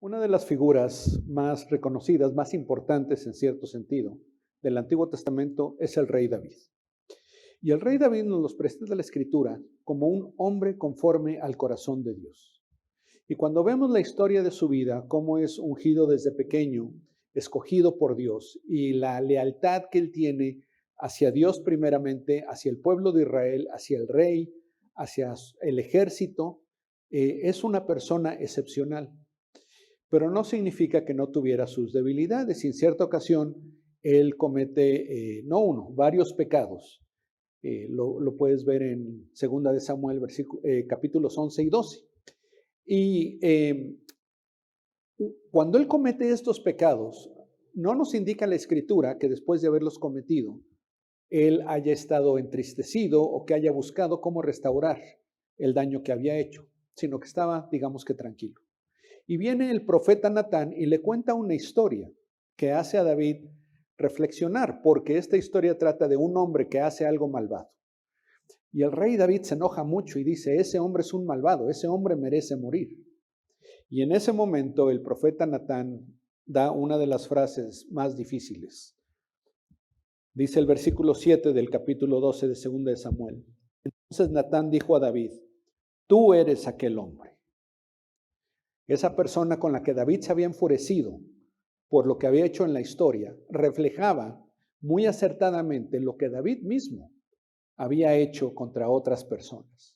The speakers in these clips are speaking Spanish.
Una de las figuras más reconocidas, más importantes en cierto sentido, del Antiguo Testamento es el rey David. Y el rey David nos los presenta la Escritura como un hombre conforme al corazón de Dios. Y cuando vemos la historia de su vida, cómo es ungido desde pequeño, escogido por Dios, y la lealtad que él tiene hacia Dios primeramente, hacia el pueblo de Israel, hacia el rey, hacia el ejército, es una persona excepcional. Pero no significa que no tuviera sus debilidades. Y en cierta ocasión, él comete, no uno, varios pecados. Lo puedes ver en Segunda de Samuel, capítulos 11 y 12. Y cuando él comete estos pecados, no nos indica la Escritura que después de haberlos cometido, él haya estado entristecido o que haya buscado cómo restaurar el daño que había hecho, sino que estaba, digamos que tranquilo. Y viene el profeta Natán y le cuenta una historia que hace a David reflexionar, porque esta historia trata de un hombre que hace algo malvado. Y el rey David se enoja mucho y dice, ese hombre es un malvado, ese hombre merece morir. Y en ese momento el profeta Natán da una de las frases más difíciles. Dice el versículo 7 del capítulo 12 de 2 de Samuel. Entonces Natán dijo a David, tú eres aquel hombre. Esa persona con la que David se había enfurecido por lo que había hecho en la historia, reflejaba muy acertadamente lo que David mismo había hecho contra otras personas.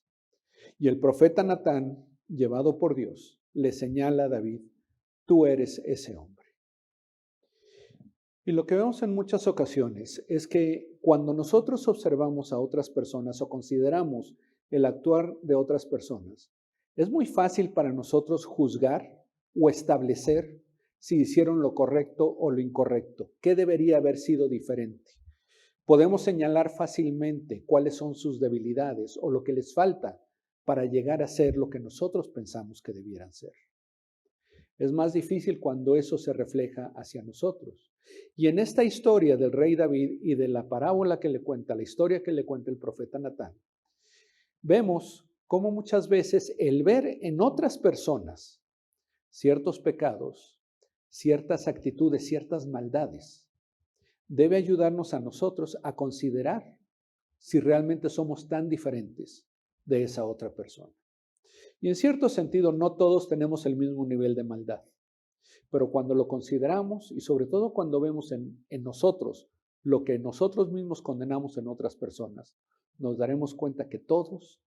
Y el profeta Natán, llevado por Dios, le señala a David, tú eres ese hombre. Y lo que vemos en muchas ocasiones es que cuando nosotros observamos a otras personas o consideramos el actuar de otras personas, es muy fácil para nosotros juzgar o establecer si hicieron lo correcto o lo incorrecto, qué debería haber sido diferente. Podemos señalar fácilmente cuáles son sus debilidades o lo que les falta para llegar a ser lo que nosotros pensamos que debieran ser. Es más difícil cuando eso se refleja hacia nosotros. Y en esta historia del rey David y de la parábola que le cuenta, la historia que le cuenta el profeta Natán, vemos cómo muchas veces el ver en otras personas ciertos pecados, ciertas actitudes, ciertas maldades, debe ayudarnos a nosotros a considerar si realmente somos tan diferentes de esa otra persona. Y en cierto sentido, no todos tenemos el mismo nivel de maldad, pero cuando lo consideramos y sobre todo cuando vemos en nosotros lo que nosotros mismos condenamos en otras personas, nos daremos cuenta que todos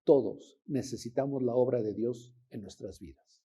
necesitamos la obra de Dios en nuestras vidas.